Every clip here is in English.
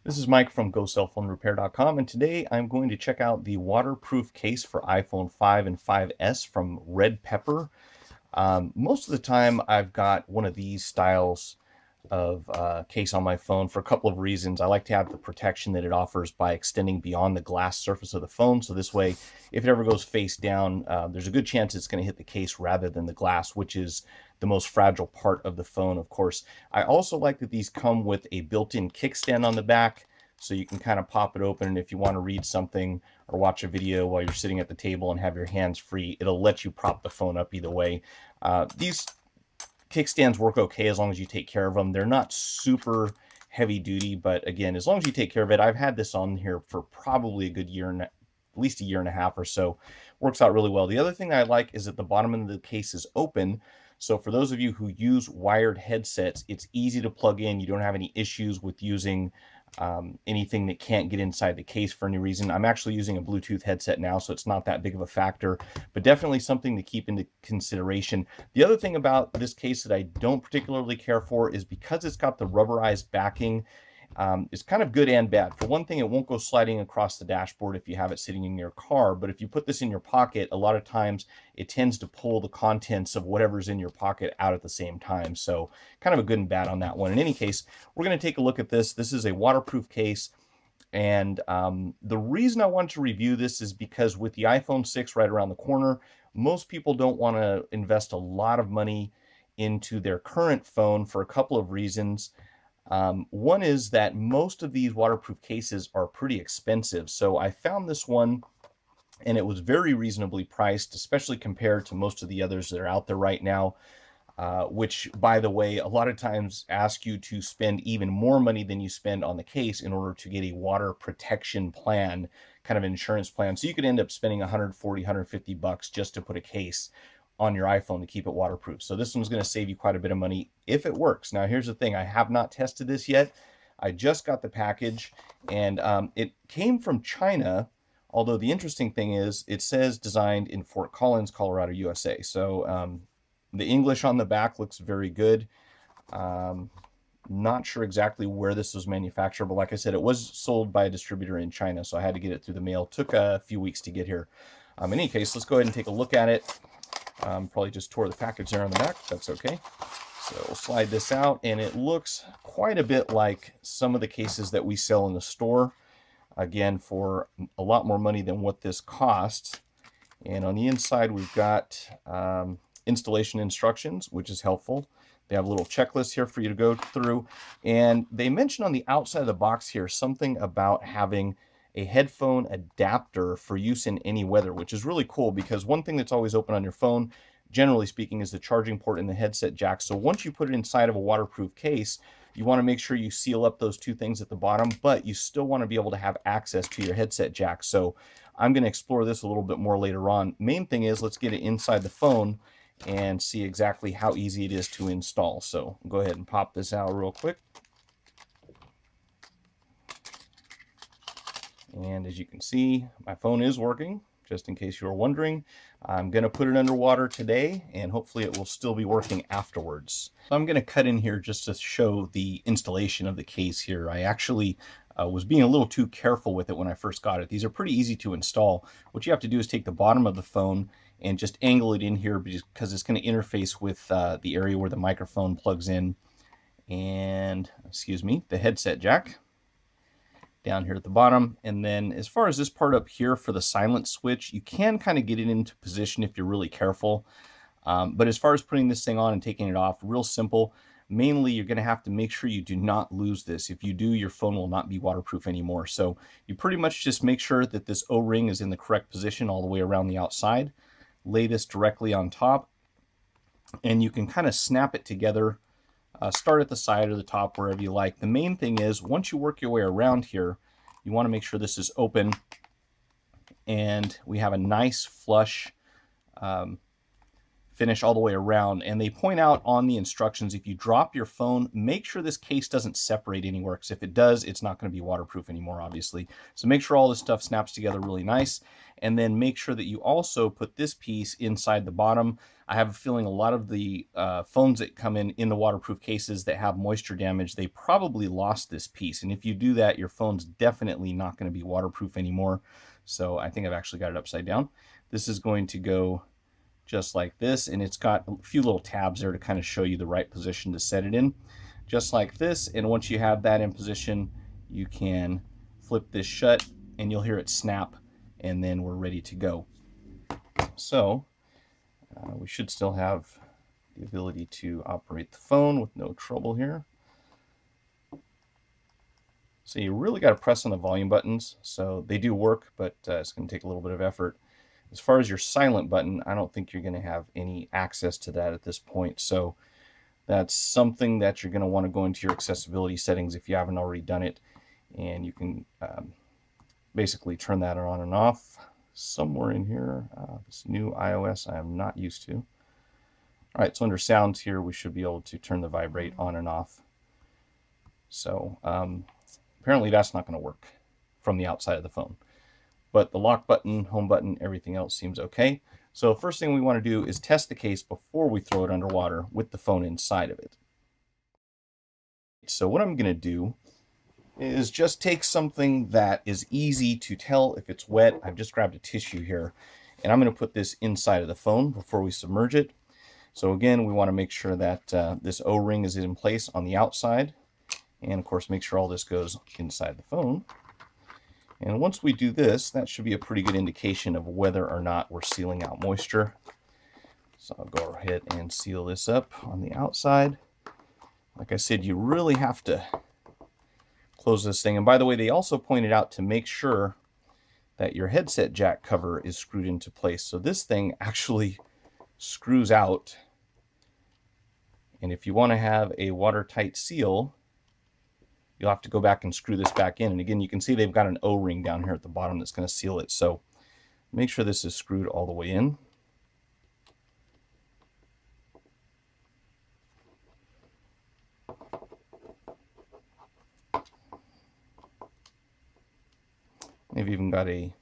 This is Mike from GoCellPhoneRepair.com, and today I'm going to check out the waterproof case for iPhone 5 and 5S from Red Pepper. Most of the time I've got one of these styles of case on my phone for a couple of reasons. I like to have the protection that it offers by extending beyond the glass surface of the phone, so this way if it ever goes face down, there's a good chance it's going to hit the case rather than the glass, which is the most fragile part of the phone, of course. I also like that these come with a built-in kickstand on the back, so you can kind of pop it open, and if you want to read something or watch a video while you're sitting at the table and have your hands free, it'll let you prop the phone up either way. These kickstands work okay as long as you take care of them. They're not super heavy duty, but again, as long as you take care of it. I've had this on here for probably a good year and at least a year and a half or so. Works out really well. The other thing I like is that the bottom of the case is open. So for those of you who use wired headsets, it's easy to plug in. You don't have any issues with using anything that can't get inside the case for any reason. I'm actually using a Bluetooth headset now, so it's not that big of a factor, but definitely something to keep into consideration. The other thing about this case that I don't particularly care for is because it's got the rubberized backing. It's kind of good and bad. For one thing, it won't go sliding across the dashboard if you have it sitting in your car, but if you put this in your pocket, a lot of times it tends to pull the contents of whatever's in your pocket out at the same time. So kind of a good and bad on that one. In any case, we're going to take a look at this. This is a waterproof case, and the reason I wanted to review this is because with the iPhone 6 right around the corner, most people don't want to invest a lot of money into their current phone for a couple of reasons. One is that most of these waterproof cases are pretty expensive. So I found this one and it was very reasonably priced, especially compared to most of the others that are out there right now, which, by the way, a lot of times ask you to spend even more money than you spend on the case in order to get a water protection plan, kind of an insurance plan. So you could end up spending 140, 150 bucks just to put a case on your iPhone to keep it waterproof. So this one's going to save you quite a bit of money if it works. Now, here's the thing. I have not tested this yet. I just got the package, and it came from China, although the interesting thing is it says designed in Fort Collins, Colorado, USA. So the English on the back looks very good. Not sure exactly where this was manufactured, but like I said, it was sold by a distributor in China, so I had to get it through the mail. Took a few weeks to get here. In any case, let's go ahead and take a look at it. Probably just tore the package there on the back. That's okay. So we'll slide this out, and it looks quite a bit like some of the cases that we sell in the store. Again, for a lot more money than what this costs. And on the inside, we've got installation instructions, which is helpful. They have a little checklist here for you to go through. And they mention on the outside of the box here something about having a headphone adapter for use in any weather, which is really cool because one thing that's always open on your phone, generally speaking, is the charging port and the headset jack. So once you put it inside of a waterproof case, you want to make sure you seal up those two things at the bottom, but you still want to be able to have access to your headset jack. So I'm going to explore this a little bit more later on. Main thing is, let's get it inside the phone and see exactly how easy it is to install. So go ahead and pop this out real quick. And as you can see, my phone is working, just in case you were wondering. I'm going to put it underwater today, and hopefully it will still be working afterwards. So I'm going to cut in here just to show the installation of the case here. I actually was being a little too careful with it when I first got it. These are pretty easy to install. What you have to do is take the bottom of the phone and just angle it in here because it's going to interface with the area where the microphone plugs in. And, excuse me, the headset jack down here at the bottom. And then as far as this part up here for the silent switch, you can kind of get it into position if you're really careful. But as far as putting this thing on and taking it off, real simple. Mainly, you're going to have to make sure you do not lose this. If you do, your phone will not be waterproof anymore. So you pretty much just make sure that this O-ring is in the correct position all the way around the outside. Lay this directly on top, and you can kind of snap it together. Start at the side or the top, wherever you like. The main thing is, once you work your way around here, you want to make sure this is open and we have a nice flush finish all the way around. And they point out on the instructions, if you drop your phone, make sure this case doesn't separate anywhere, because if it does, it's not going to be waterproof anymore, obviously. So make sure all this stuff snaps together really nice. And then make sure that you also put this piece inside the bottom. I have a feeling a lot of the phones that come in the waterproof cases that have moisture damage, they probably lost this piece. And if you do that, your phone's definitely not going to be waterproof anymore. So I think I've actually got it upside down. This is going to go just like this, and it's got a few little tabs there to kind of show you the right position to set it in, just like this. And once you have that in position, you can flip this shut and you'll hear it snap, and then we're ready to go. So we should still have the ability to operate the phone with no trouble here. So you really got to press on the volume buttons. So they do work, but it's going to take a little bit of effort. As far as your silent button, I don't think you're going to have any access to that at this point. So that's something that you're going to want to go into your accessibility settings if you haven't already done it. And you can basically turn that on and off somewhere in here. This new iOS I am not used to. All right, so under sounds here, we should be able to turn the vibrate on and off. So apparently that's not going to work from the outside of the phone. But the lock button, home button, everything else seems okay. So first thing we want to do is test the case before we throw it underwater with the phone inside of it. So what I'm going to do is just take something that is easy to tell if it's wet. I've just grabbed a tissue here, and I'm going to put this inside of the phone before we submerge it. So again, we want to make sure that this O-ring is in place on the outside, and of course make sure all this goes inside the phone. And once we do this, that should be a pretty good indication of whether or not we're sealing out moisture. So I'll go ahead and seal this up on the outside. Like I said, you really have to close this thing. And by the way, they also pointed out to make sure that your headset jack cover is screwed into place. So this thing actually screws out. And if you want to have a watertight seal, you'll have to go back and screw this back in. And again, you can see they've got an O-ring down here at the bottom that's going to seal it. So make sure this is screwed all the way in. They've even got a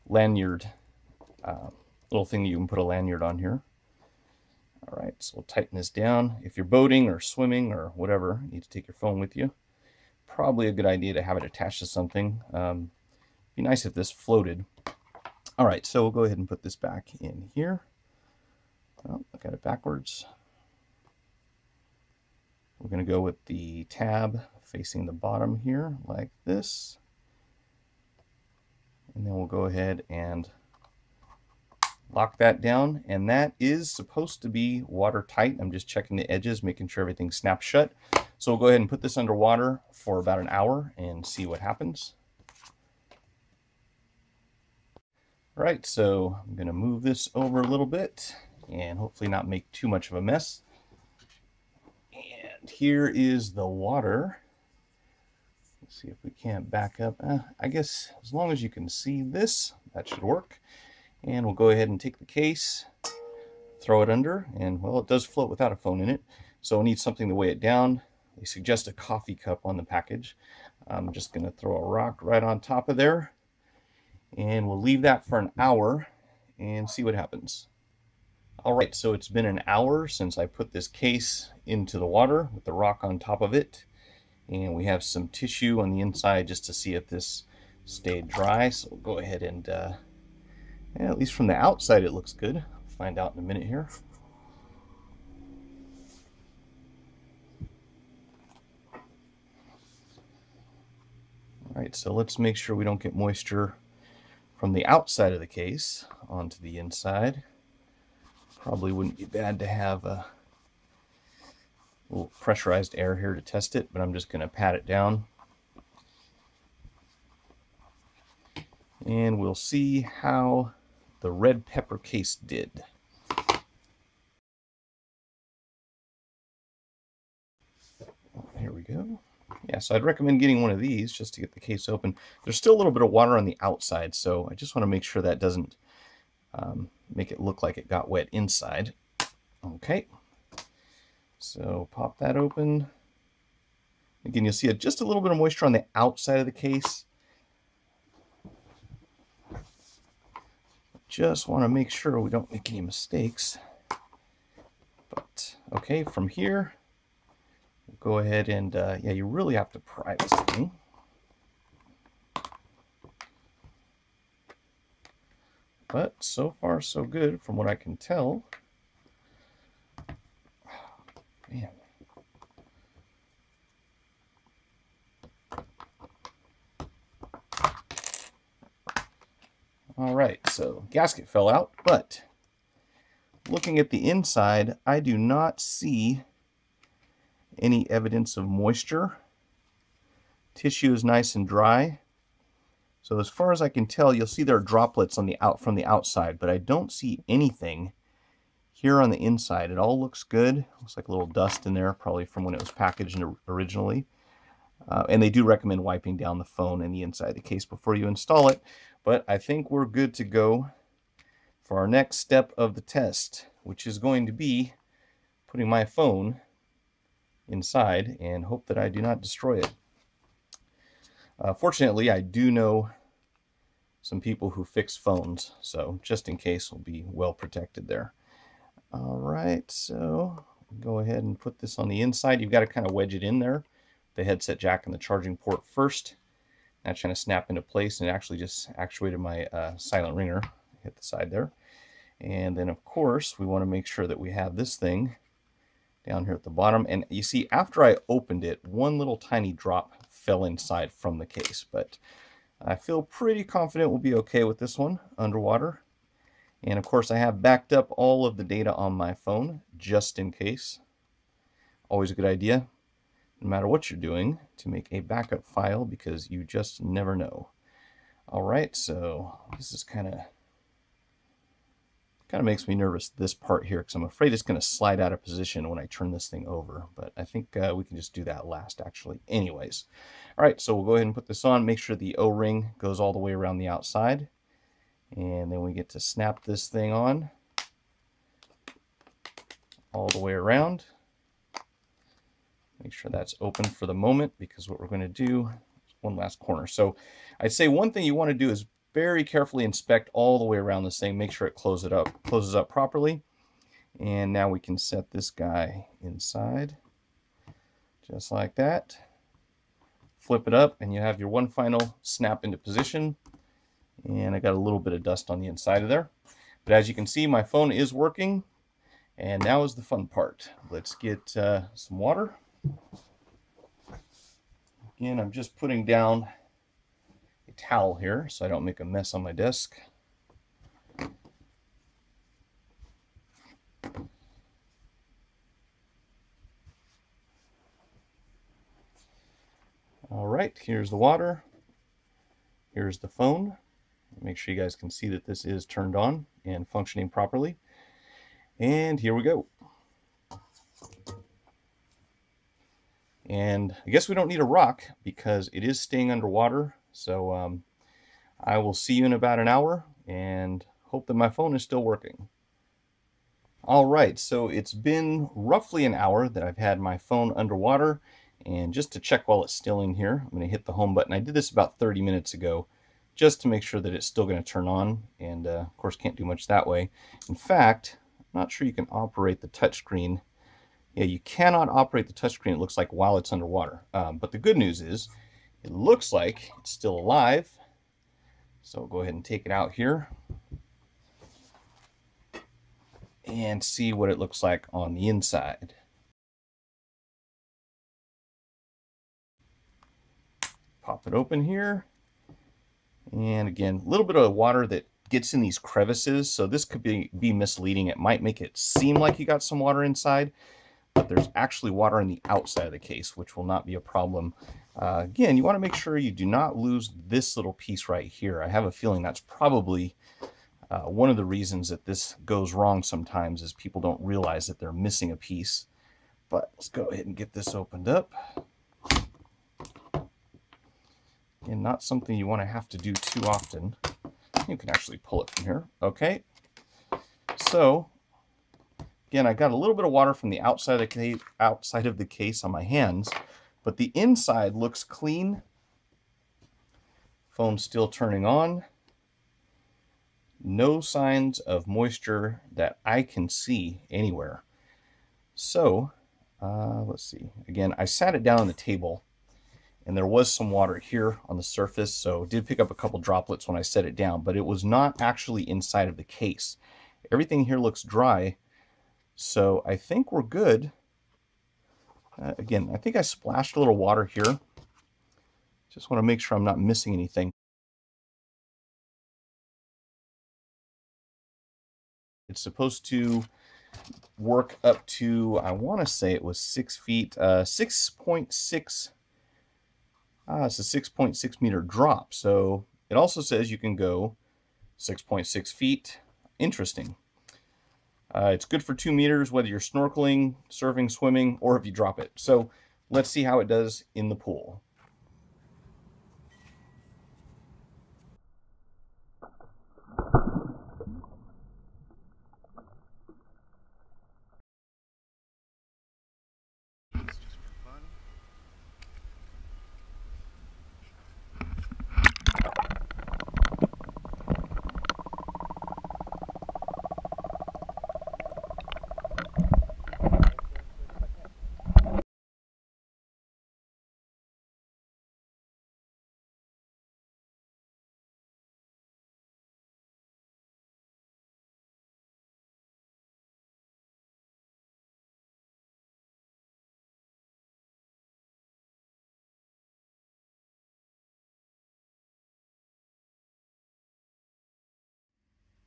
lanyard, little thing that you can put a lanyard on here. All right, so we'll tighten this down. If you're boating or swimming or whatever, you need to take your phone with you. Probably a good idea to have it attached to something. Be nice if this floated. All right, so we'll go ahead and put this back in here. Oh, I got it backwards. We're going to go with the tab facing the bottom here, like this. And then we'll go ahead and lock that down. And that is supposed to be watertight. I'm just checking the edges, making sure everything snaps shut. So we'll go ahead and put this underwater for about an hour and see what happens. All right, so I'm going to move this over a little bit and hopefully not make too much of a mess. And here is the water. Let's see if we can't back up. I guess as long as you can see this, that should work. And we'll go ahead and take the case, throw it under, and well, it does float without a phone in it, so we'll need something to weigh it down. They suggest a coffee cup on the package. I'm just going to throw a rock right on top of there, and we'll leave that for an hour and see what happens. All right, so it's been an hour since I put this case into the water with the rock on top of it. And we have some tissue on the inside just to see if this stayed dry. So we'll go ahead and, yeah, at least from the outside, it looks good. I'll find out in a minute here. All right, so let's make sure we don't get moisture from the outside of the case onto the inside. Probably wouldn't be bad to have a little pressurized air here to test it, but I'm just going to pat it down. And we'll see how the red pepper case did. Here we go. Yeah, so I'd recommend getting one of these just to get the case open. There's still a little bit of water on the outside, so I just want to make sure that doesn't make it look like it got wet inside. Okay, so pop that open. Again, you'll see just a little bit of moisture on the outside of the case. Just want to make sure we don't make any mistakes. But okay, from here, we'll go ahead and yeah, you really have to pry this thing. But so far so good from what I can tell. Man. All right, so gasket fell out, but looking at the inside, I do not see any evidence of moisture. Tissue is nice and dry. So as far as I can tell, you'll see there are droplets on the from the outside, but I don't see anything here on the inside. It all looks good. Looks like a little dust in there, probably from when it was packaged originally. And they do recommend wiping down the phone and the inside of the case before you install it. But I think we're good to go for our next step of the test, which is going to be putting my phone inside and hope that I do not destroy it. Fortunately, I do know some people who fix phones, so just in case, we'll be well protected there. All right, so go ahead and put this on the inside. You've got to kind of wedge it in there, the headset jack and the charging port first. That's trying to snap into place, and it actually just actuated my silent ringer. Hit the side there. And then, of course, we want to make sure that we have this thing down here at the bottom. And you see, after I opened it, one little tiny drop fell inside from the case. But I feel pretty confident we'll be okay with this one underwater. And, of course, I have backed up all of the data on my phone just in case. Always a good idea, no matter what you're doing, to make a backup file because you just never know. All right, so this is kind of makes me nervous, this part here, because I'm afraid it's going to slide out of position when I turn this thing over. But I think we can just do that last, actually, anyways. All right, so we'll go ahead and put this on. Make sure the O-ring goes all the way around the outside. And then we get to snap this thing on all the way around. Make sure that's open for the moment, because what we're going to do is one last corner. So I'd say one thing you want to do is very carefully inspect all the way around this thing. Make sure it closes up properly. And now we can set this guy inside, just like that. Flip it up, and you have your one final snap into position. And I got a little bit of dust on the inside of there. But as you can see, my phone is working. And now is the fun part. Let's get some water. Again, I'm just putting down a towel here so I don't make a mess on my desk. All right, here's the water. Here's the phone. Make sure you guys can see that this is turned on and functioning properly. And here we go. And I guess we don't need a rock because it is staying underwater. So I will see you in about an hour and hope that my phone is still working. All right, so it's been roughly an hour that I've had my phone underwater. And just to check while it's still in here, I'm going to hit the home button. I did this about 30 minutes ago just to make sure that it's still going to turn on. And of course, can't do much that way. In fact, I'm not sure you can operate the touchscreen. Yeah, you cannot operate the touchscreen, it looks like, while it's underwater. But the good news is, it looks like it's still alive. So we'll go ahead and take it out here and see what it looks like on the inside. Pop it open here. And again, a little bit of water that gets in these crevices. So this could be misleading. It might make it seem like you got some water inside, but there's actually water on the outside of the case, which will not be a problem. Again, you want to make sure you do not lose this little piece right here. I have a feeling that's probably one of the reasons that this goes wrong sometimes, is people don't realize that they're missing a piece. But let's go ahead and get this opened up. And not something you want to have to do too often. You can actually pull it from here. Okay, So again, I got a little bit of water from the outside of the case on my hands, but the inside looks clean. Phone's still turning on. No signs of moisture that I can see anywhere. So let's see. Again, I sat it down on the table, and there was some water here on the surface, so it did pick up a couple droplets when I set it down, but it was not actually inside of the case. Everything here looks dry, so I think we're good. Again, I think I splashed a little water here. Just want to make sure I'm not missing anything. It's supposed to work up to, I want to say it was 6 feet, 6.6. It's a 6.6 meter drop. So it also says you can go 6.6 feet. Interesting. It's good for 2 meters, whether you're snorkeling, surfing, swimming, or if you drop it. So let's see how it does in the pool.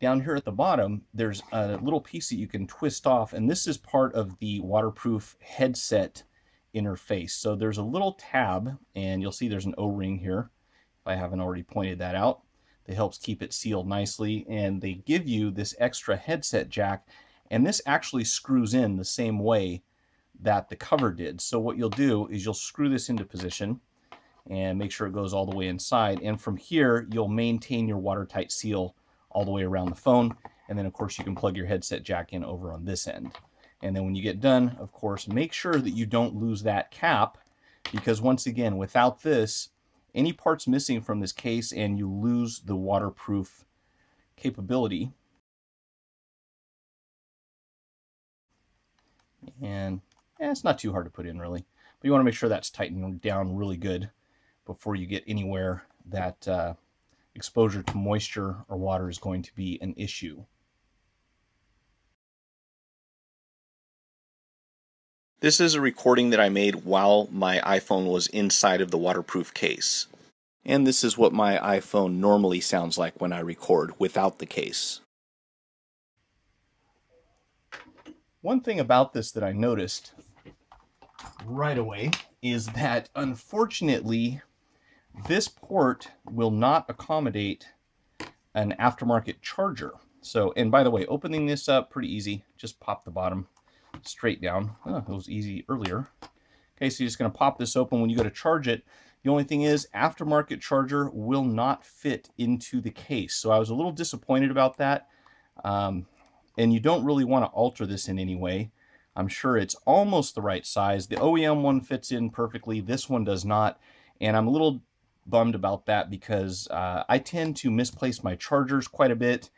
Down here at the bottom, there's a little piece that you can twist off, and this is part of the waterproof headset interface. So there's a little tab, and you'll see there's an O-ring here, if I haven't already pointed that out, that helps keep it sealed nicely. And they give you this extra headset jack, and this actually screws in the same way that the cover did. So what you'll do is you'll screw this into position and make sure it goes all the way inside. And from here, you'll maintain your watertight seal all the way around the phone. And then of course you can plug your headset jack in over on this end. And then when you get done, of course, make sure that you don't lose that cap, because once again, without this, any parts missing from this case and you lose the waterproof capability. And it's not too hard to put in really, but you want to make sure that's tightened down really good before you get anywhere that exposure to moisture or water is going to be an issue. This is a recording that I made while my iPhone was inside of the waterproof case. And this is what my iPhone normally sounds like when I record without the case. One thing about this that I noticed right away is that unfortunately this port will not accommodate an aftermarket charger. So, and by the way, opening this up, pretty easy. Just pop the bottom straight down. Oh, it was easy earlier. Okay, so you're just going to pop this open when you go to charge it. The only thing is, aftermarket charger will not fit into the case. So I was a little disappointed about that. And you don't really want to alter this in any way. I'm sure it's almost the right size. The OEM one fits in perfectly. This one does not. And I'm a little bummed about that because I tend to misplace my chargers quite a bit,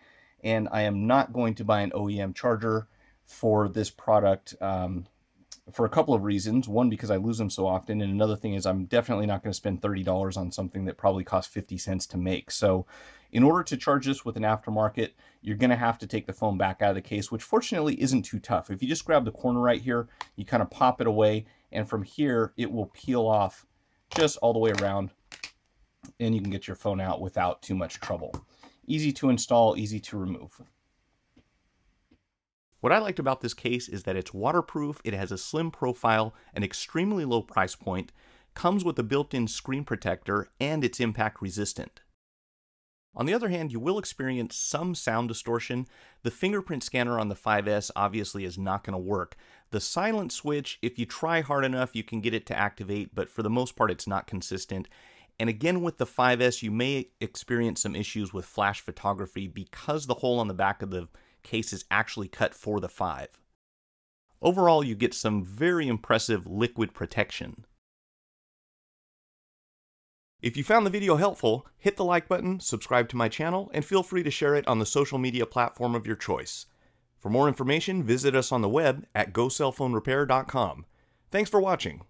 and I am not going to buy an OEM charger for this product for a couple of reasons. One, because I lose them so often, and another thing is I'm definitely not going to spend $30 on something that probably costs 50 cents to make. So in order to charge this with an aftermarket, you're going to have to take the phone back out of the case, which fortunately isn't too tough. If you just grab the corner right here, you kind of pop it away, and from here it will peel off just all the way around, and you can get your phone out without too much trouble. Easy to install, easy to remove. What I liked about this case is that it's waterproof, it has a slim profile, an extremely low price point, comes with a built-in screen protector, and it's impact resistant. On the other hand, you will experience some sound distortion. The fingerprint scanner on the 5S obviously is not going to work. The silent switch, if you try hard enough, you can get it to activate, but for the most part, it's not consistent. And again, with the 5S, you may experience some issues with flash photography because the hole on the back of the case is actually cut for the 5. Overall, you get some very impressive liquid protection. If you found the video helpful, hit the like button, subscribe to my channel, and feel free to share it on the social media platform of your choice. For more information, visit us on the web at gocellphonerepair.com. Thanks for watching.